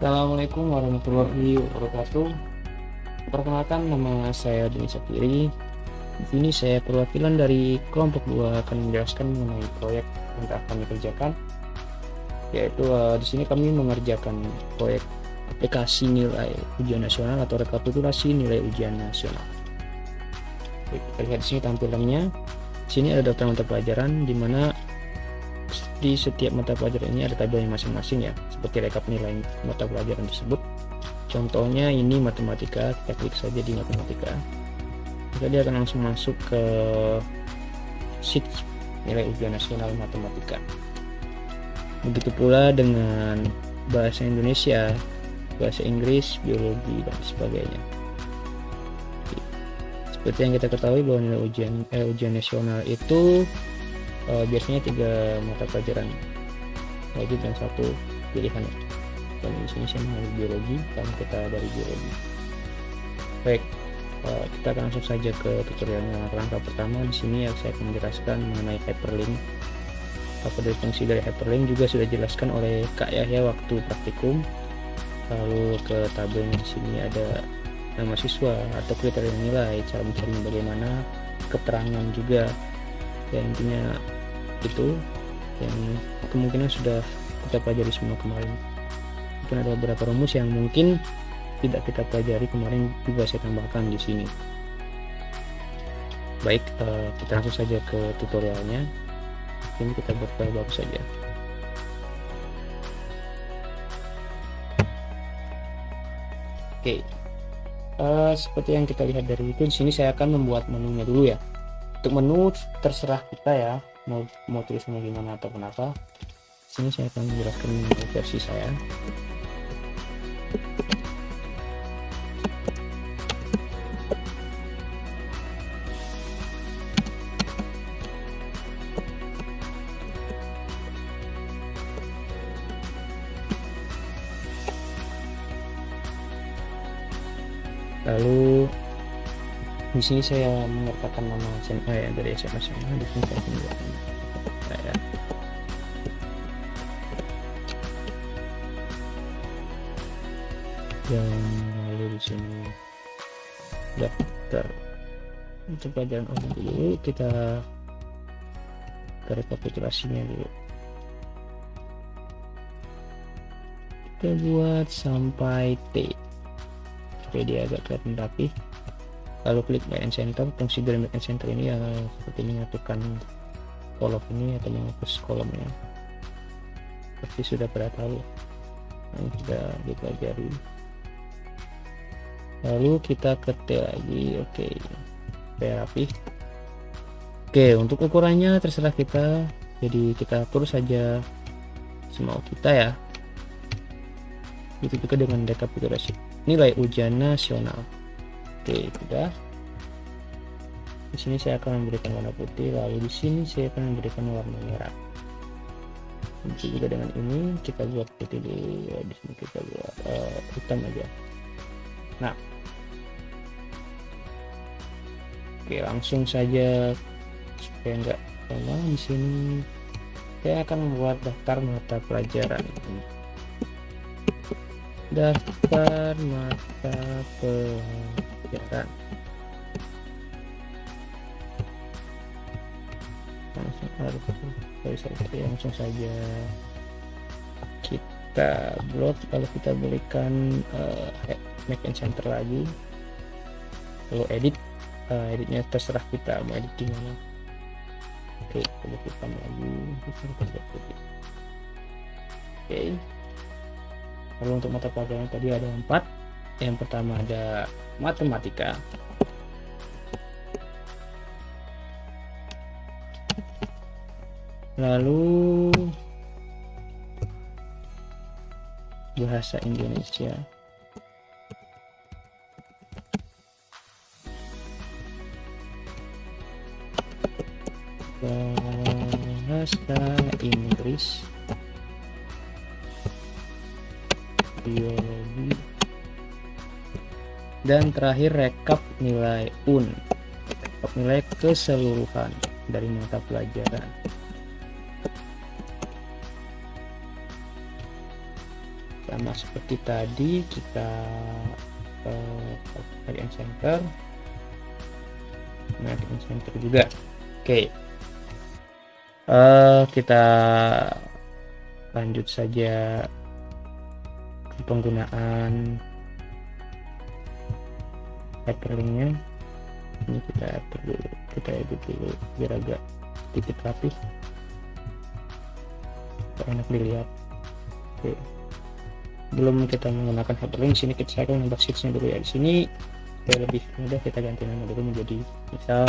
Assalamualaikum warahmatullahi wabarakatuh. Perkenalkan, nama saya Deni Sapiri. Di sini saya perwakilan dari kelompok 2 akan menjelaskan mengenai proyek yang telah kami kerjakan. Yaitu di sini kami mengerjakan proyek aplikasi nilai ujian nasional atau rekapitulasi nilai ujian nasional. Kita lihat di sini tampilannya. Di sini ada daftar mata pelajaran di mana di setiap mata pelajaran ini ada tabelnya masing-masing ya, seperti rekap nilai mata pelajaran tersebut. Contohnya ini matematika, kita klik saja di matematika. Maka dia akan langsung masuk ke sheet nilai ujian nasional matematika. Begitu pula dengan bahasa Indonesia, bahasa Inggris, biologi, dan sebagainya. Seperti yang kita ketahui bahwa nilai ujian nasional itu biasanya 3 mata pelajaran wajib dan 1 pilihan. Dan di sini saya mengambil biologi karena kita dari biologi. Baik, kita akan langsung saja ke tutorialnya. Langkah pertama di sini saya akan menjelaskan mengenai hyperlink. Apa dari fungsi dari hyperlink juga sudah dijelaskan oleh Kak Yahya waktu praktikum. Lalu ke tabelnya di sini ada nama siswa atau kriteria nilai, cara mencarinya bagaimana, keterangan juga. Ya intinya itu yang kemungkinan sudah kita pelajari semua kemarin. Mungkin ada beberapa rumus yang mungkin tidak kita pelajari kemarin juga saya tambahkan di sini. Baik, kita langsung saja ke tutorialnya. Ini kita buat file baru saja. Oke, seperti yang kita lihat dari itu, di sini saya akan membuat menunya dulu ya. Untuk menu terserah kita ya, mau tulisnya gimana atau kenapa. Sini saya akan menjelaskan versi saya. Lalu di sini saya menyertakan nama SMA ya, dari SMA sana. Di sini saya menjelaskan saya. Dan lalu di sini daftar untuk pelajaran umum dulu, kita ke rekapitulasinya dulu. Kita buat sampai T supaya dia agak kelihatan rapi. Lalu klik Make and Center. Fungsi dari Make and Center ini seperti menyatukan kolom ini atau menghapus kolomnya. Pasti sudah pada tahu, yang sudah dipelajari. Lalu kita ke T lagi. Oke, supaya rapi. Oke, untuk ukurannya terserah kita, jadi kita atur saja semau kita ya. Itu juga dengan rekapitulasi nilai ujian nasional. Oke, sudah. Di sini saya akan memberikan warna putih, lalu di sini saya akan memberikan warna merah. Jadi juga dengan ini kita buat putih dulu ya, di sini kita buat hitam aja. Nah, oke, langsung saja supaya enggak lama. Di sini saya akan membuat daftar mata pelajaran. Daftar mata pelajaran. Langsung saja kita blok, lalu kita berikan Make and Center lagi, lalu editnya terserah kita mau edit di mana. Oke, kita hitam lagi. Oke, lalu untuk mata pelajaran tadi ada 4. Yang pertama ada matematika, lalu bahasa Indonesia, bahasa Inggris, biologi, dan terakhir rekap nilai rekap nilai keseluruhan dari mata pelajaran. Sama seperti tadi, kita tarik center, narik center juga. Oke, kita lanjut saja ke penggunaan hyperlinknya. Ini kita edit dulu biar agak sedikit rapih, enak dilihat. Oke, belum kita menggunakan hyperlink, sini saya akan nambah sheetsnya dulu ya. Di sini supaya lebih mudah, kita ganti nama dulu menjadi misal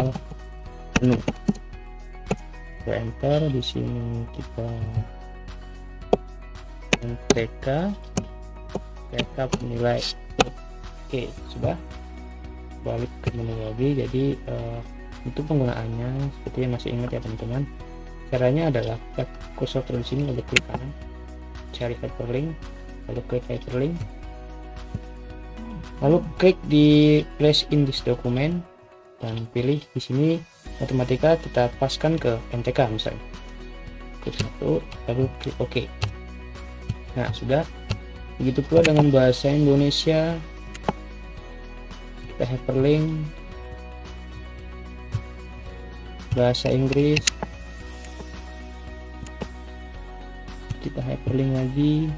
menu. Kita enter, di sini kita TK penilai. Oke, sudah. Balik ke menu lagi. Jadi untuk penggunaannya seperti yang masih ingat ya teman-teman, caranya adalah tap kursor di sini, lalu klik kanan, cari hyperlink, lalu klik hyperlink, lalu klik di place in this document dan pilih di sini Mathematika, kita paskan ke MTK misalnya, klik satu, lalu klik OK. Nah, sudah. Begitu pula dengan bahasa Indonesia, kita hyperlink, bahasa Inggris kita hyperlink lagi,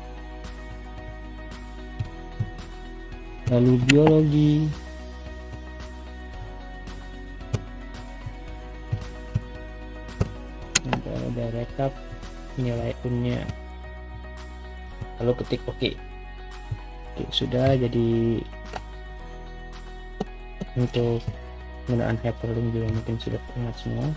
lalu biologi, ada rekap nilai unnya, lalu ketik OK. Oke, sudah. Jadi untuk penggunaan hyperlink juga mungkin sudah ingat semua.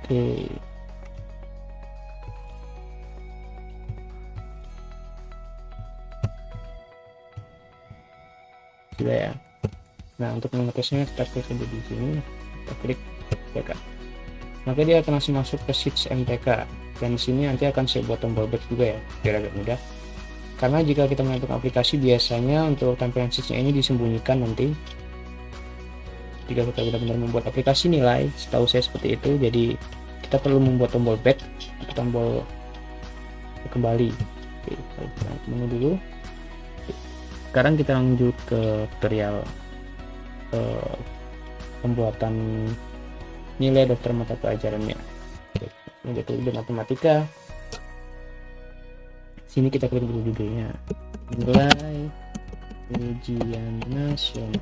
Oke, sudah ya. Nah, untuk mengetesnya kita klik di sini, kita klik MTK, maka dia akan langsung masuk ke sheets MTK. Dan di sini nanti akan saya buat tombol back juga ya, biar agak mudah. Karena jika kita menonton aplikasi, biasanya untuk tampilan sheetsnya ini disembunyikan nanti. Jika kita benar-benar membuat aplikasi nilai, setahu saya seperti itu. Jadi kita perlu membuat tombol back atau tombol kembali. Oke, kita menu dulu. Sekarang kita lanjut ke tutorial pembuatan nilai daftar mata pelajarannya. Ini tulis Matematika. Sini kita klik dulu judulnya, nilai ujian nasional.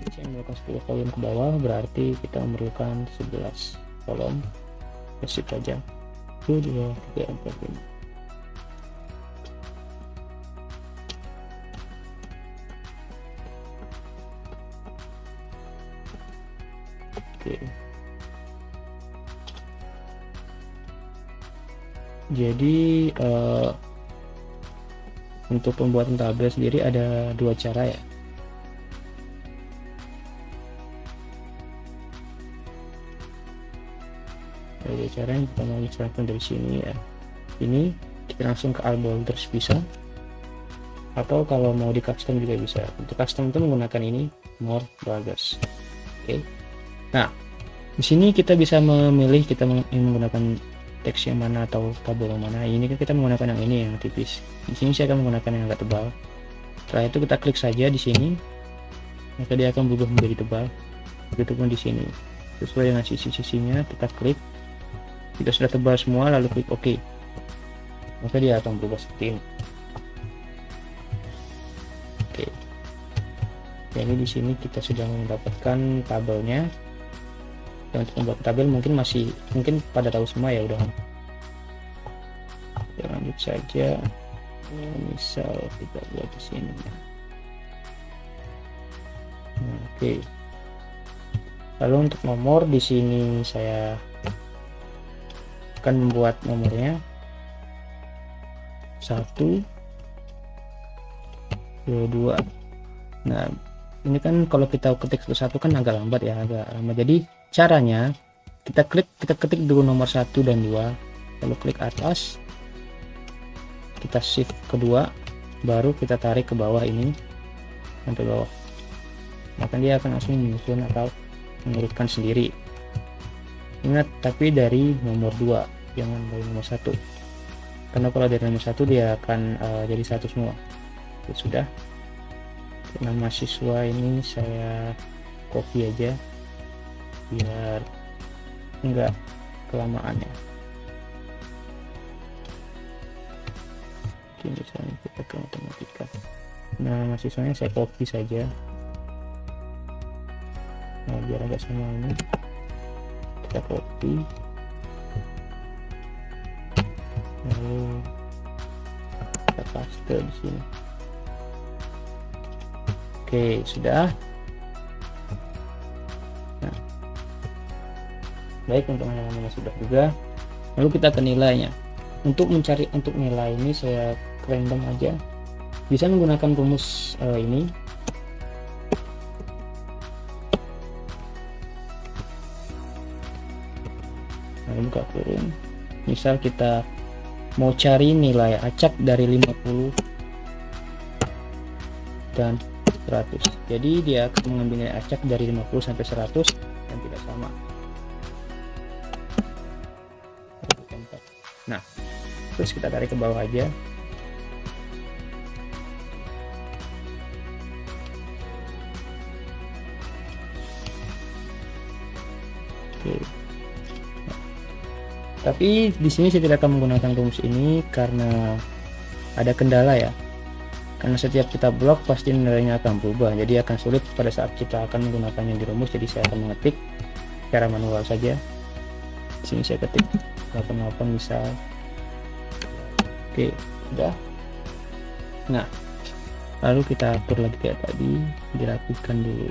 Saya melakukan 10 kolom ke bawah, berarti kita memerlukan 11 kolom. Kasih saja 1, 2, 3, 4, 5. Oke. Jadi untuk pembuatan tabel sendiri ada dua cara ya. Ada cara yang kita mau misalkan dari sini ya. Ini kita langsung ke all boulders bisa. Atau kalau mau di custom juga bisa. Untuk custom itu menggunakan ini more boulders. Oke. Nah, di sini kita bisa memilih kita menggunakan teks yang mana atau tabel yang mana. Ini kan kita menggunakan yang ini yang tipis. Di sini saya akan menggunakan yang agak tebal. Setelah itu kita klik saja di sini, maka dia akan berubah menjadi tebal. Begitupun di sini, sesuai dengan sisi-sisinya kita klik. Jika sudah tebal semua, lalu klik OK, maka dia akan berubah seperti ini. Oke. Jadi di sini kita sudah mendapatkan tabelnya. Dan untuk membuat tabel mungkin pada tahu semua ya udah. Kita lanjut saja. Misal kita buat di sini. Oke. Lalu untuk nomor di sini saya akan membuat nomornya 1, 2. Nah, ini kan kalau kita ketik satu kan agak lambat ya, Jadi caranya kita ketik dulu nomor 1 dan 2, lalu klik atas, kita shift kedua, baru kita tarik ke bawah ini sampai bawah, maka dia akan langsung menyusun atau mengurutkan sendiri. Ingat, tapi dari nomor 2, jangan dari nomor 1, karena kalau dari nomor 1 dia akan jadi 1 semua. Oke, sudah. Nama siswa ini saya copy aja biar enggak kelamaan ya. Oke, misalnya kita ke matematika. Nama siswanya saya copy saja. Nah, biar agak sama ini kita copy, lalu kita paste di sini. Oke, sudah. Nah, baik, untuk namanya sudah juga. Lalu kita ke nilainya. Untuk nilai ini saya random aja, bisa menggunakan rumus ini. Lalu buka kurung, misal kita mau cari nilai acak dari 50 dan 100, jadi dia akan mengambil nilai acak dari 50 sampai 100 dan tidak sama. Nah, terus kita tarik ke bawah aja. Oke. Tapi di sini saya tidak akan menggunakan rumus ini karena ada kendala ya. Karena setiap kita blok pasti nilainya akan berubah, jadi akan sulit pada saat kita akan menggunakannya di rumus. Jadi saya akan mengetik secara manual saja. Di sini saya ketik 88 misal. Oke, sudah. Nah, lalu kita atur lagi kayak tadi, dirapikan dulu.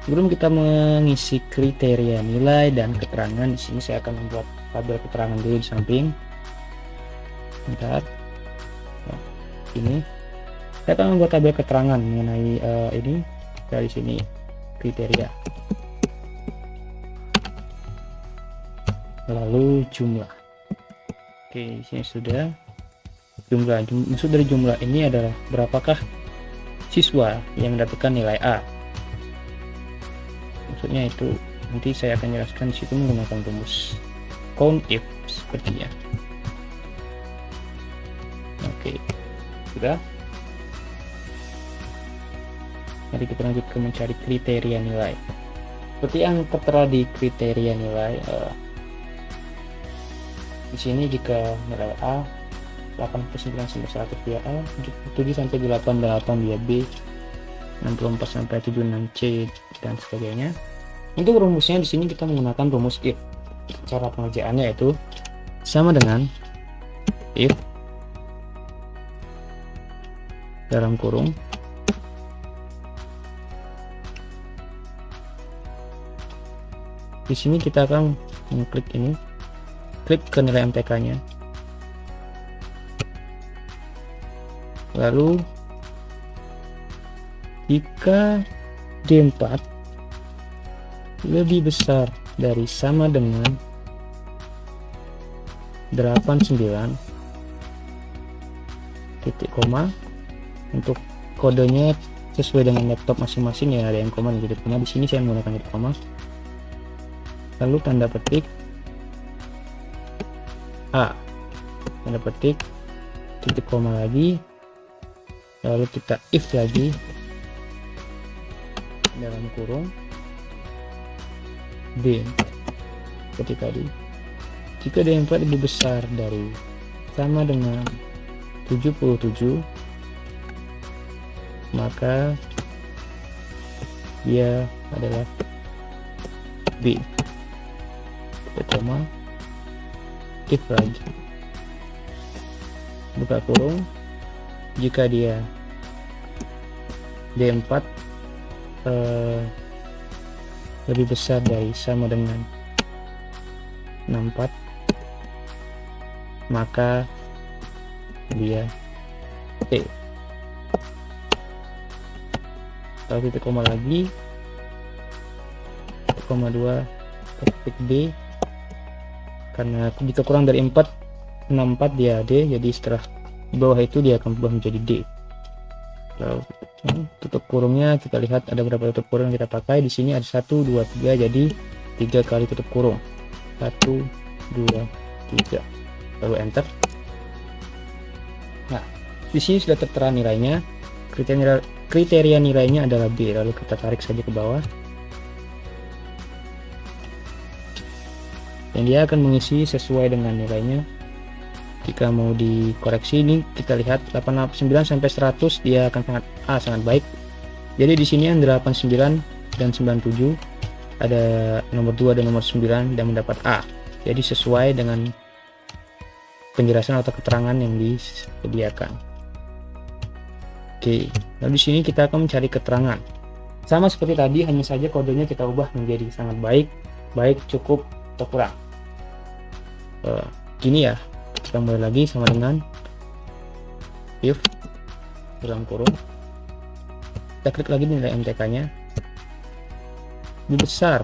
Sebelum kita mengisi kriteria nilai dan keterangan, di sini saya akan membuat tabel keterangan dulu di samping. Bentar. Nah, ini saya akan membuat tabel keterangan mengenai ini dari sini kriteria. Lalu jumlah. Oke, di sini sudah jumlah. Maksud dari jumlah ini adalah berapakah siswa yang mendapatkan nilai A. Maksudnya itu nanti saya akan jelaskan di situ menggunakan rumus COUNTIF sepertinya. Oke, sudah. Mari kita lanjut ke mencari kriteria nilai. Seperti yang tertera di kriteria nilai, di sini jika nilai A 89 sampai 100 dia A, 7 sampai 88 dia B, 64 sampai 76 C dan sebagainya. Untuk rumusnya di sini kita menggunakan rumus if. Cara pengerjaannya yaitu sama dengan if dalam kurung di sini kita akan mengklik ini, klik ke nilai MTK-nya, lalu jika D4 lebih besar dari sama dengan 89 titik koma, untuk kodenya sesuai dengan laptop masing-masing ya, ada yang koma dan titik koma. Di sini saya menggunakan titik koma, lalu tanda petik A, tanda petik titik koma lagi, lalu kita if lagi dalam kurung D seperti tadi. Jika D4 lebih besar dari sama dengan 77, maka dia adalah B. Kita koma, if lagi, buka kurung. Jika dia D4 lebih besar dari sama dengan 64, maka dia T. Lalu titik koma lagi, titik koma 2, titik D, karena jika kurang dari 64 dia D, jadi setelah di bawah itu dia akan berubah menjadi D. Lalu tutup kurungnya kita lihat ada berapa tutup kurung yang kita pakai. Di sini ada 1 2 3, jadi 3 kali tutup kurung, 1 2 3, lalu enter. Nah, di sini sudah tertera nilainya. Kriteria nilainya adalah B, lalu kita tarik saja ke bawah dan dia akan mengisi sesuai dengan nilainya. Jika mau dikoreksi, ini kita lihat 89 sampai 100 dia akan sangat baik. Jadi di sini yang 89 dan 97 ada nomor 2 dan nomor 9 dan mendapat A. Jadi sesuai dengan penjelasan atau keterangan yang disediakan. Oke, lalu di sini kita akan mencari keterangan. Sama seperti tadi, hanya saja kodenya kita ubah menjadi sangat baik, baik, cukup, atau kurang. Gini ya, kita mulai lagi sama dengan if dalam kurung. Kita klik lagi nilai MTK-nya. Lebih besar.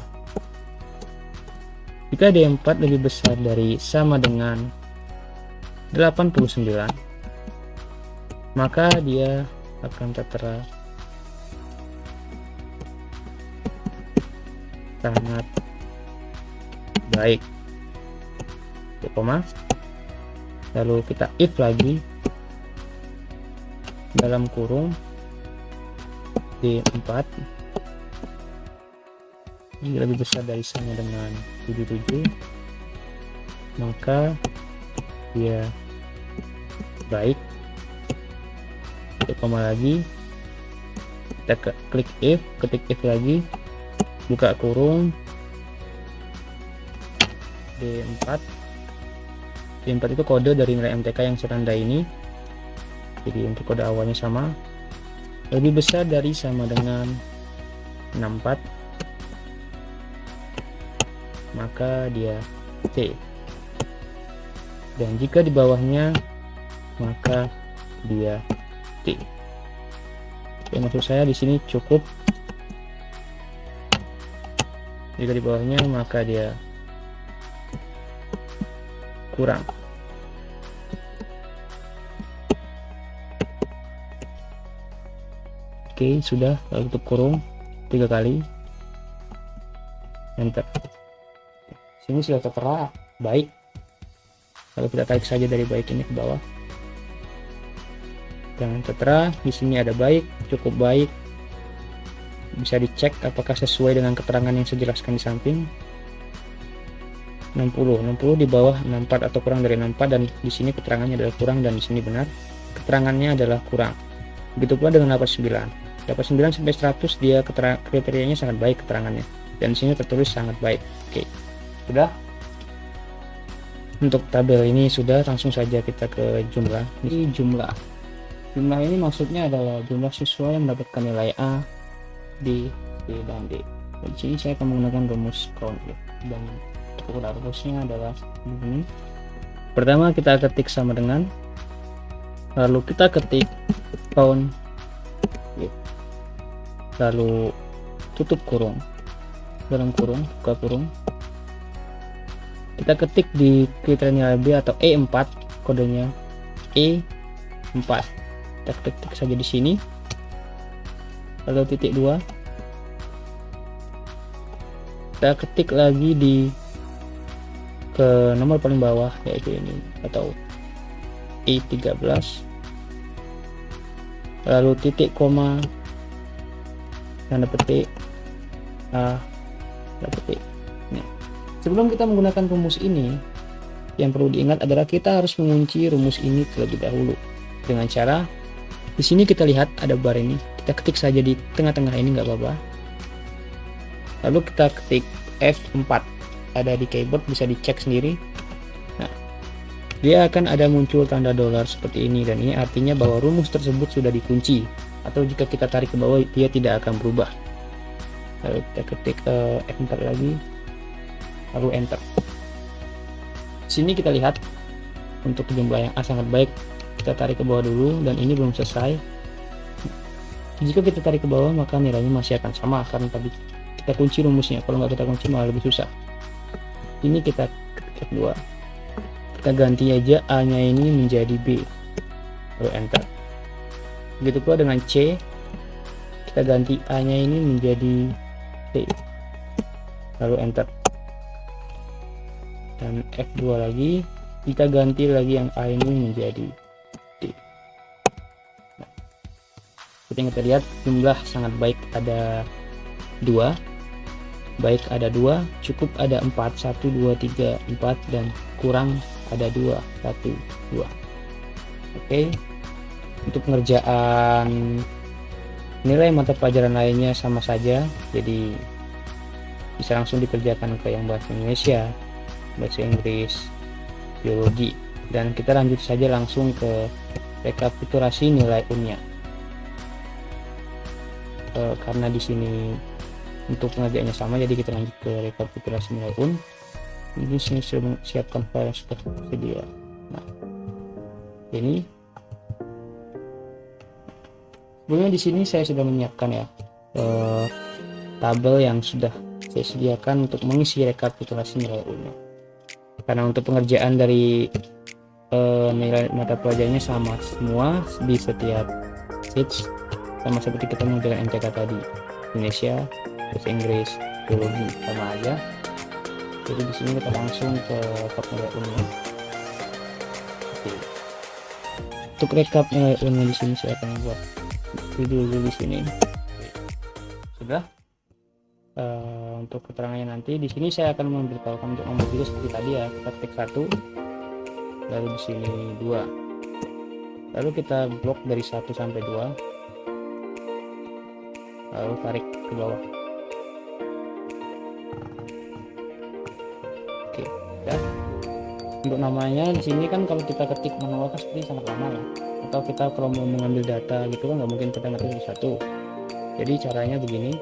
Jika D4 lebih besar dari sama dengan 89, maka dia akan tertera sangat baik. Koma. Lalu kita if lagi dalam kurung D4 ini lebih besar dari sama dengan 77, maka dia baik. Koma lagi, kita klik if, ketik if lagi, buka kurung D4. D4 itu kode dari nilai MTK yang seranda ini, jadi untuk kode awalnya sama, lebih besar dari sama dengan 64, maka dia T, dan jika di bawahnya maka dia T. Oke, maksud saya di sini cukup. Jika di bawahnya maka dia kurang. Oke, sudah. Lalu tutup kurung 3 kali, enter. Sini sudah tertera baik. Lalu kita tarik saja dari baik ini ke bawah. Dan tertera di sini ada baik, cukup baik. Bisa dicek apakah sesuai dengan keterangan yang saya jelaskan di samping. 60 di bawah 64 atau kurang dari 64, dan di sini keterangannya adalah kurang dan di sini benar. Keterangannya adalah kurang. Begitu pula dengan 89 sampai 100 dia kriterianya sangat baik keterangannya, dan di sini tertulis sangat baik. Oke, sudah. Untuk tabel ini sudah, langsung saja kita ke jumlah. Ini jumlah ini maksudnya adalah jumlah siswa yang mendapatkan nilai A, B, C, dan D. Di sini saya akan menggunakan rumus count ya, dan rumusnya adalah ini. Pertama kita ketik sama dengan, lalu kita ketik count, lalu tutup kurung, dalam kurung, buka kurung, kita ketik di kriteria nilai B atau E4, kodenya E4. Kita ketik saja di sini, lalu titik 2, kita ketik lagi di ke nomor paling bawah yaitu ini atau E13, lalu titik koma, tanda petik, tanda petik. Nah, sebelum kita menggunakan rumus ini, yang perlu diingat adalah kita harus mengunci rumus ini terlebih dahulu dengan cara di sini kita lihat ada bar ini, kita ketik saja di tengah-tengah ini, nggak apa-apa. Lalu kita ketik F4, ada di keyboard, bisa dicek sendiri. Nah, dia akan ada muncul tanda dolar seperti ini, dan ini artinya bahwa rumus tersebut sudah dikunci, atau jika kita tarik ke bawah dia tidak akan berubah. Lalu kita ketik F4 lagi, lalu enter. Sini kita lihat untuk jumlah yang A sangat baik. Kita tarik ke bawah dulu, dan ini belum selesai. Jika kita tarik ke bawah maka nilainya masih akan sama karena tadi kita kunci rumusnya. Kalau nggak kita kunci malah lebih susah. Ini kita ketik F2, kita ganti aja A nya ini menjadi B, lalu enter. Begitu pula dengan C, kita ganti A nya ini menjadi C, lalu enter. Dan F2 lagi, kita ganti lagi yang A ini menjadi D. Nah, seperti yang kita lihat, jumlah sangat baik, ada 2, baik ada 2, cukup ada 4, 1, 2, 3, 4, dan kurang ada 2, 1, 2. Oke, untuk pengerjaan nilai mata pelajaran lainnya sama saja, jadi bisa langsung dikerjakan ke yang bahasa Indonesia, bahasa Inggris, biologi, dan kita lanjut saja langsung ke rekapitulasi nilai unnya. Karena di sini untuk pengerjaannya sama, jadi kita lanjut ke rekapitulasi nilai un. Ini sini sudah siapkan file yang sudah tersedia. Nah, ini sebelumnya di sini saya sudah menyiapkan ya tabel yang sudah saya sediakan untuk mengisi rekapitulasi nilai un-nya. Karena untuk pengerjaan dari nilai mata pelajarannya sama semua di setiap sheet, sama seperti kita mengerjakan MTK tadi, Indonesia, bahasa Inggris, biologi, sama aja. Jadi di sini kita langsung ke rekap nilai un-nya. Oke. Untuk rekap nilai un-nya di sini saya akan buat video dulu di sini. Sudah. Untuk keterangannya nanti di sini saya akan memberitahukan untuk nomor video seperti tadi ya. Kita ketik 1, lalu di sini 2, lalu kita blok dari 1 sampai 2, lalu tarik ke bawah. Oke, ya. Untuk namanya di sini kan kalau kita ketik manual kan seperti sangat lama ya. Atau kita kalau mau mengambil data gitu kan nggak mungkin kita ngetik di satu. Jadi caranya begini,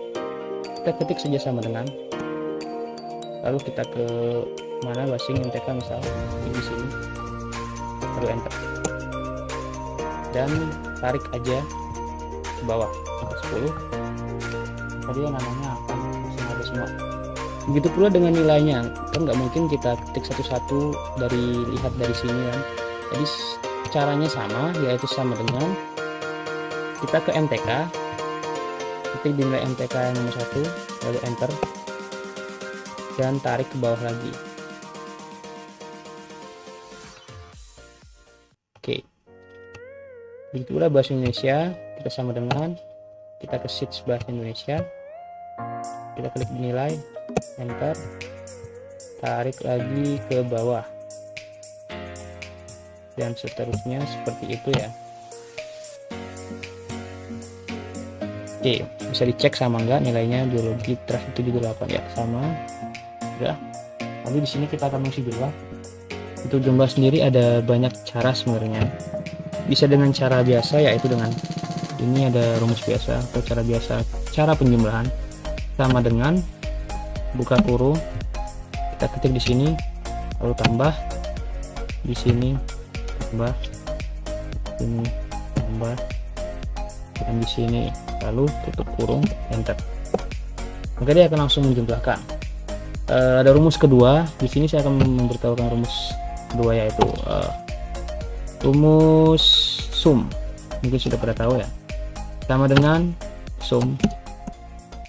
kita ketik saja sama dengan, lalu kita ke mana basing MTK misal di sini, lalu enter, dan tarik aja ke bawah sampai 10. Tadi namanya akan langsung ada semua. Begitu pula dengan nilainya, kan nggak mungkin kita ketik satu-satu dari lihat dari sini kan. Jadi caranya sama, yaitu sama dengan kita ke MTK, ketik di nilai MTK yang nomor 1, lalu enter, dan tarik ke bawah lagi. Oke, begitu pula bahasa Indonesia, kita sama dengan, kita ke sheet bahasa Indonesia, kita klik nilai, enter, tarik lagi ke bawah, dan seterusnya seperti itu ya. Oke, bisa dicek sama enggak nilainya biologi terus 78 ya, sama. Udah. Lalu di sini kita akan mengisi jumlah. Untuk jumlah sendiri ada banyak cara sebenarnya. Bisa dengan cara biasa, yaitu dengan ini ada rumus biasa atau cara biasa, cara penjumlahan, sama dengan buka kurung, kita ketik di sini, lalu tambah di sini, tambah ini, tambah, dan di sini, lalu tutup kurung, enter. Maka dia akan langsung menjumlahkan. Ada rumus kedua. Di sini saya akan memberitahukan rumus kedua, yaitu rumus sum. Mungkin sudah pada tahu ya. Sama dengan sum.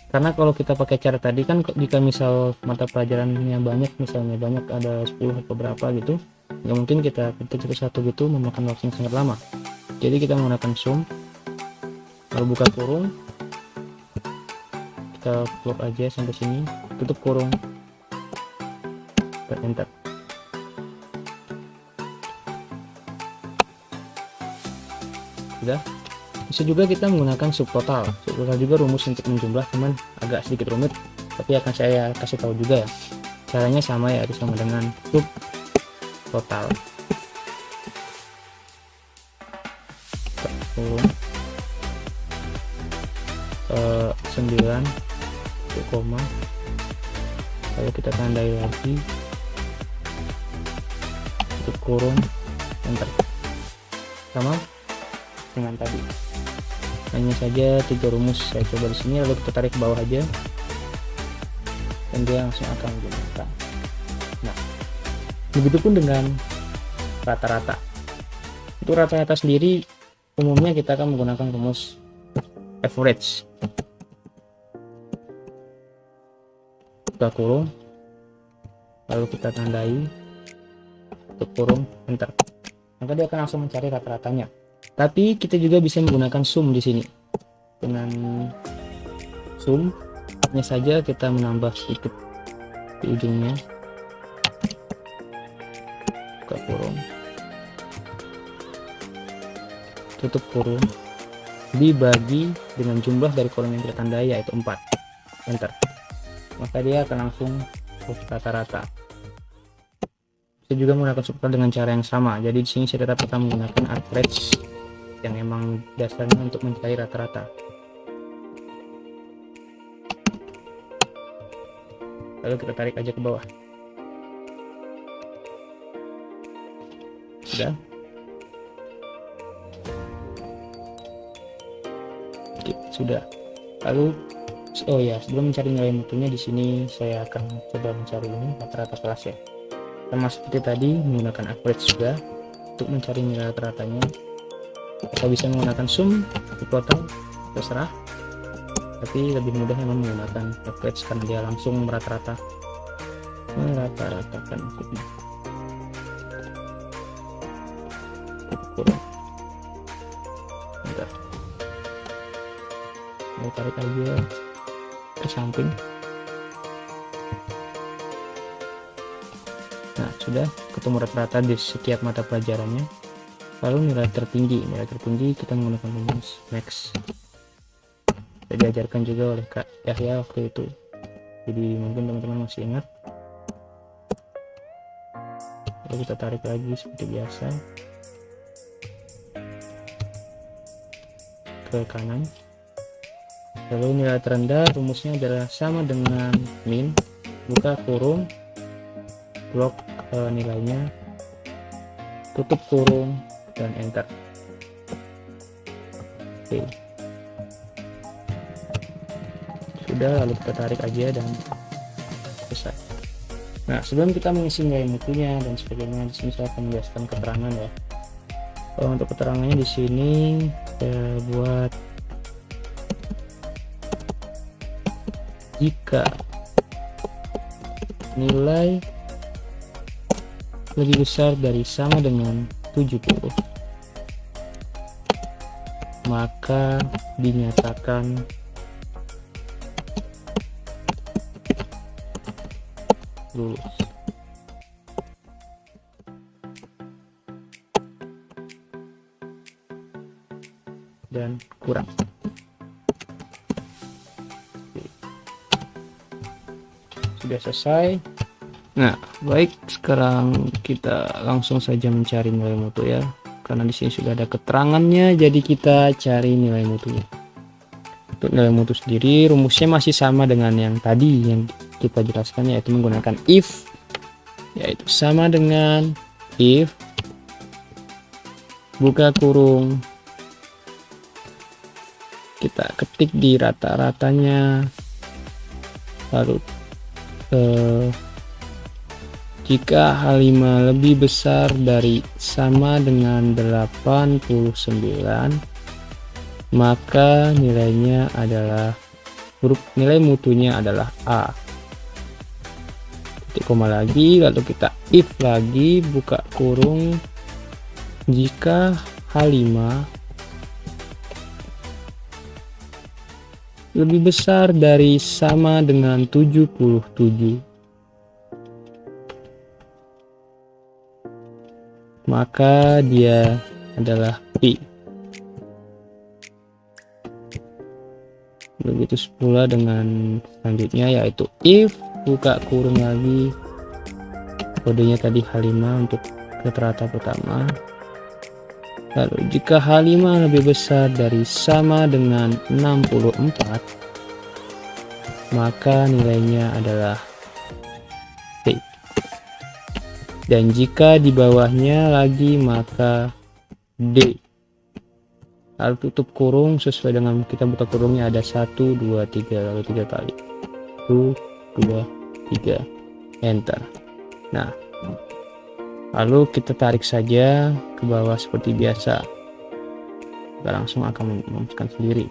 Karena kalau kita pakai cara tadi kan, jika misal mata pelajarannya banyak, misalnya banyak ada 10 atau berapa gitu, nggak mungkin kita ketik satu-satu gitu, memakan waktu yang sangat lama. Jadi kita menggunakan sum, lalu buka kurung, kita blok aja sampai sini, tutup kurung, dan enter. Sudah. Bisa juga kita menggunakan subtotal. Subtotal juga rumus untuk menjumlah, cuman agak sedikit rumit, tapi akan saya kasih tahu juga ya. Caranya sama, yaitu sama dengan subtotal. 9 koma, lalu kita tandai lagi, tutup kurung, enter. Sama dengan tadi, hanya saja 3 rumus saya coba di sini, lalu kita tarik ke bawah aja, dan dia langsung akan menjumlahkan. Nah, begitupun dengan rata-rata. Untuk rata-rata sendiri Umumnya kita akan menggunakan rumus average. Buka kurung, lalu kita tandai, tutup kurung, enter. Maka dia akan langsung mencari rata-ratanya. Tapi kita juga bisa menggunakan sum di sini. Dengan sum, hanya saja kita menambah sedikit di ujungnya. Buka kurung, tutup kurung, dibagi dengan jumlah dari kolom yang kita tandai, yaitu 4. Enter. Maka dia akan langsung rata-rata. Bisa juga menggunakan subplot dengan cara yang sama. Jadi di sini saya tetap akan menggunakan average yang emang dasarnya untuk mencari rata-rata. Lalu kita tarik aja ke bawah. Sudah. Oke, sudah. Lalu oh ya, sebelum mencari nilai mutunya, di sini saya akan coba mencari ini rata-rata kelas ya. Sama seperti tadi menggunakan average juga untuk mencari nilai rata-ratanya. Kita bisa menggunakan sum, total, terserah. Tapi lebih mudah memang menggunakan average karena dia langsung merata-ratakan maksudnya. Bentar. Mau tarik aja ke samping. Nah, sudah ketemu rata-rata di setiap mata pelajarannya. Lalu nilai tertinggi kita menggunakan rumus max. Saya diajarkan juga oleh Kak Yahya waktu itu, jadi mungkin teman-teman masih ingat. Lalu kita tarik lagi seperti biasa ke kanan. Lalu nilai terendah rumusnya adalah sama dengan min, buka kurung, blok nilainya, tutup kurung, dan enter. Oke. Sudah, lalu kita tarik aja dan selesai. Nah, sebelum kita mengisi nilai mutunya dan sebagainya, di sini saya akan menjelaskan keterangan ya. Kalau untuk keterangannya di sini saya buat jika nilai lebih besar dari sama dengan 70, maka dinyatakan lulus. Dan kurang. Sudah selesai. Nah, baik, sekarang kita langsung saja mencari nilai mutu ya. Karena di sini sudah ada keterangannya, jadi kita cari nilai mutunya. Untuk nilai mutu sendiri, rumusnya masih sama dengan yang tadi yang kita jelaskan, yaitu menggunakan if, yaitu sama dengan if, buka kurung, kita ketik di rata-ratanya, lalu jika H5 lebih besar dari sama dengan 89, maka nilainya adalah nilai mutunya adalah A. Titik koma lagi, lalu kita if lagi, buka kurung, jika H5 lebih besar dari sama dengan 77, maka dia adalah P. Begitu pula dengan selanjutnya, yaitu if, buka kurung lagi, kodenya tadi H5 untuk rata-rata pertama. Lalu jika H5 lebih besar dari sama dengan 64, maka nilainya adalah T. Dan jika di bawahnya lagi, maka D. Lalu tutup kurung sesuai dengan kita buka kurungnya ada 1, 2, 3, lalu 3 kali. 1, 2, 3, enter. Nah, lalu kita tarik saja ke bawah seperti biasa. nggak langsung akan merumuskan sendiri.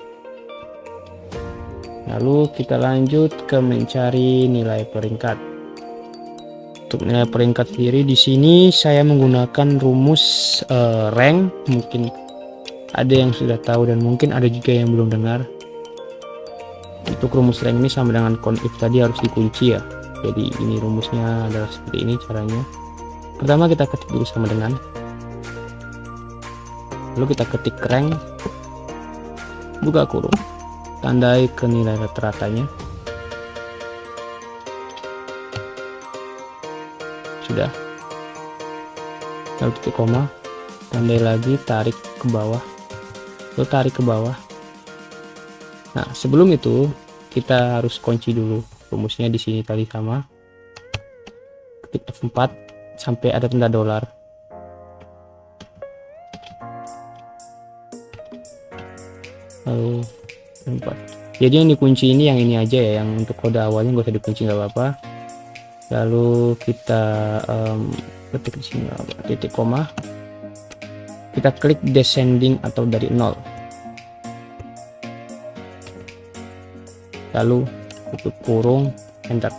Lalu kita lanjut ke mencari nilai peringkat. Untuk nilai peringkat sendiri di sini saya menggunakan rumus rank. Mungkin ada yang sudah tahu dan mungkin ada juga yang belum dengar. Untuk rumus rank ini sama dengan count if tadi, harus dikunci ya. Jadi ini rumusnya adalah seperti ini caranya. Pertama kita ketik dulu sama dengan, lalu kita ketik rank, buka kurung, tandai ke nilai rata-ratanya. Sudah. Lalu titik koma, tandai lagi, tarik ke bawah, lalu tarik ke bawah. Nah, sebelum itu kita harus kunci dulu rumusnya. Di sini tadi sama, ketik F4 sampai ada tanda dolar. Lalu F4. Jadi yang dikunci ini yang ini aja ya, yang untuk kode awalnya nggak usah dikunci, nggak apa-apa. Lalu kita ketik di sini titik koma, kita klik descending atau dari 0. Lalu tutup kurung, enter.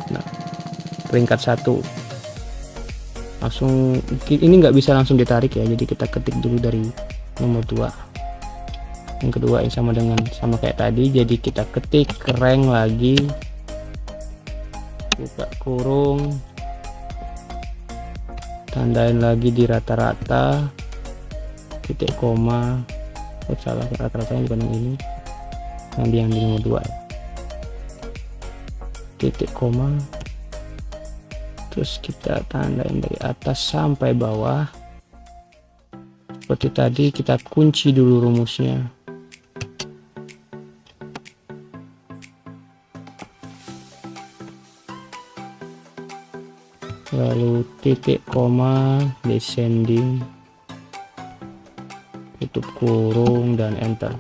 Nah, peringkat 1 langsung, ini nggak bisa langsung ditarik ya, jadi kita ketik dulu dari nomor 2. Yang kedua yang sama dengan sama kayak tadi, jadi kita ketik rank lagi, buka kurung, tandain lagi di rata-rata, titik koma, salah, rata-ratanya bukan yang ini, yang di nomor 2, titik koma, terus kita tandain dari atas sampai bawah seperti tadi. Kita kunci dulu rumusnya, lalu titik koma, descending, tutup kurung, dan enter.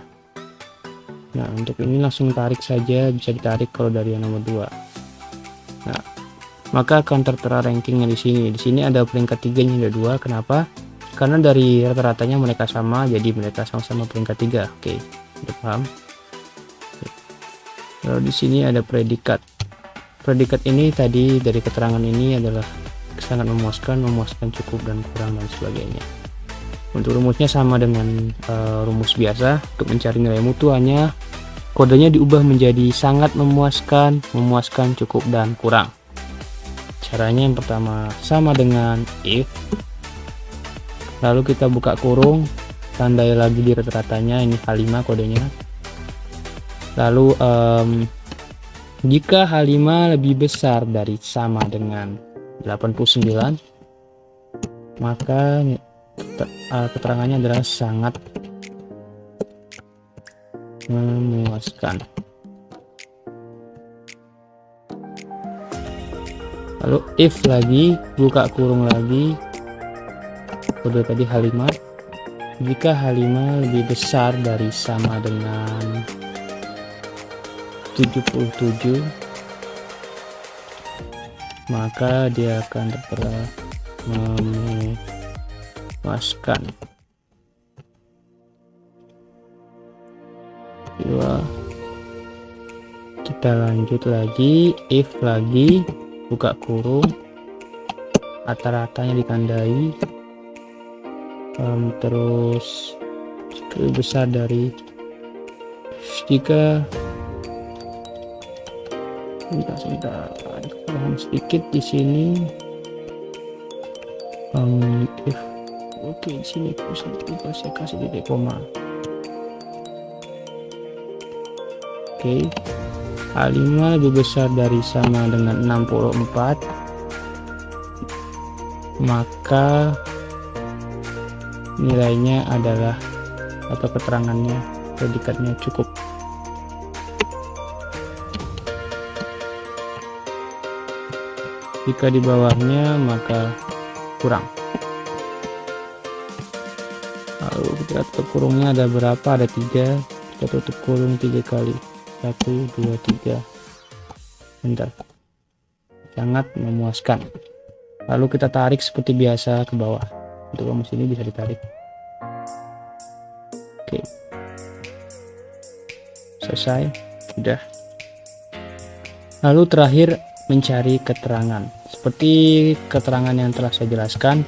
Nah, untuk ini langsung tarik saja, bisa ditarik kalau dari yang nomor 2. Nah, maka akan tertera rankingnya di sini. Di sini ada peringkat 3-nya, ada 2. Kenapa? Karena dari rata-ratanya mereka sama, jadi mereka sama-sama peringkat 3. Oke, udah paham? Lalu di sini ada predikat. Predikat ini tadi dari keterangan ini adalah sangat memuaskan, cukup, dan kurang, dan sebagainya. Untuk rumusnya sama dengan rumus biasa. Untuk mencari nilai mutu hanya kodenya diubah menjadi sangat memuaskan, cukup, dan kurang. Caranya yang pertama sama dengan if, lalu kita buka kurung, tandai lagi di rata-ratanya, ini H5 kodenya. Lalu jika H5 lebih besar dari sama dengan 89, maka keterangannya adalah sangat memuaskan. Lalu if lagi, buka kurung lagi, kode tadi H5, jika H5 lebih besar dari sama dengan 77, maka dia akan tertera memuaskan. Kita lanjut lagi, if lagi, buka kurung, rata-ratanya ditandai, terus lebih besar dari, jika sebentar ada kesalahan sedikit di sini, if oke, di sini saya kasih titik koma. Oke, H5 lebih besar dari sama dengan 64, maka nilainya adalah, atau keterangannya, predikatnya cukup. Jika di bawahnya maka kurang. Lalu kita tutup kurungnya, ada berapa? Ada 3. Kita tutup kurung 3 kali. 1, 2, 3. Bentar. Sangat memuaskan. Lalu kita tarik seperti biasa ke bawah. Untuk rumus ini bisa ditarik. Oke, selesai, sudah. Lalu terakhir mencari keterangan. Seperti keterangan yang telah saya jelaskan,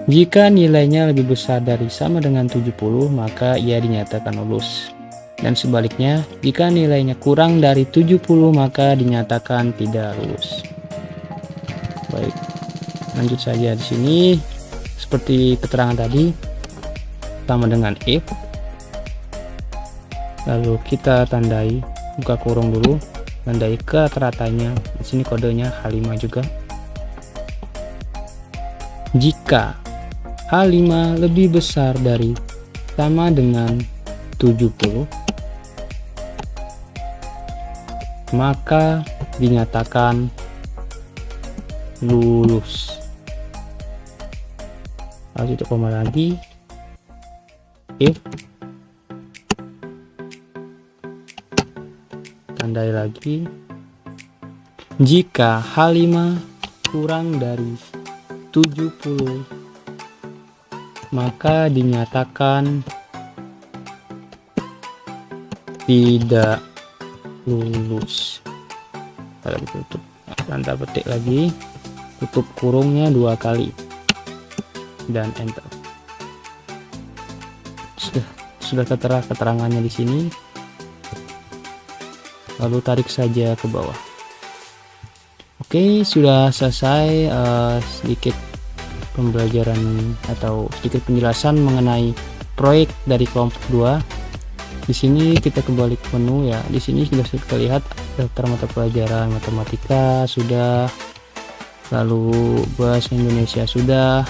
jika nilainya lebih besar dari sama dengan 70, maka ia dinyatakan lulus. Dan sebaliknya, jika nilainya kurang dari 70, maka dinyatakan tidak lulus. Baik, lanjut saja di sini. Seperti keterangan tadi, sama dengan if. Lalu kita tandai, buka kurung dulu, tandai ke ratanya. Di sini kodenya H5 juga. Jika H5 lebih besar dari sama dengan 70, maka dinyatakan lulus. Lalu tutup koma lagi, if, tandai lagi, jika H5 kurang dari 70, maka dinyatakan tidak lulus. Kalau ditutup, Anda petik lagi, tutup kurungnya 2 kali dan enter. Sudah tertera keterangannya di sini. Lalu tarik saja ke bawah. Oke, sudah selesai sedikit pembelajaran atau sedikit penjelasan mengenai proyek dari kelompok 2. Di sini kita kembali ke menu ya. Di sini sudah terlihat daftar mata pelajaran matematika sudah, lalu bahasa Indonesia sudah,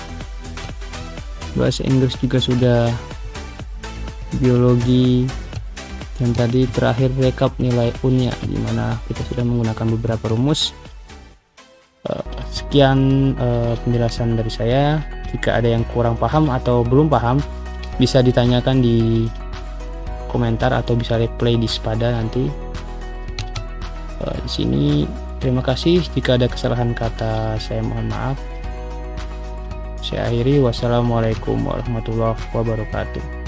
bahasa Inggris juga sudah, biologi, dan tadi terakhir rekap nilai UN-nya, di mana kita sudah menggunakan beberapa rumus. Sekian penjelasan dari saya. Jika ada yang kurang paham atau belum paham, bisa ditanyakan di komentar atau bisa replay di Spada nanti. Di sini terima kasih. Jika ada kesalahan kata, saya mohon maaf. Saya akhiri. Wassalamualaikum warahmatullahi wabarakatuh.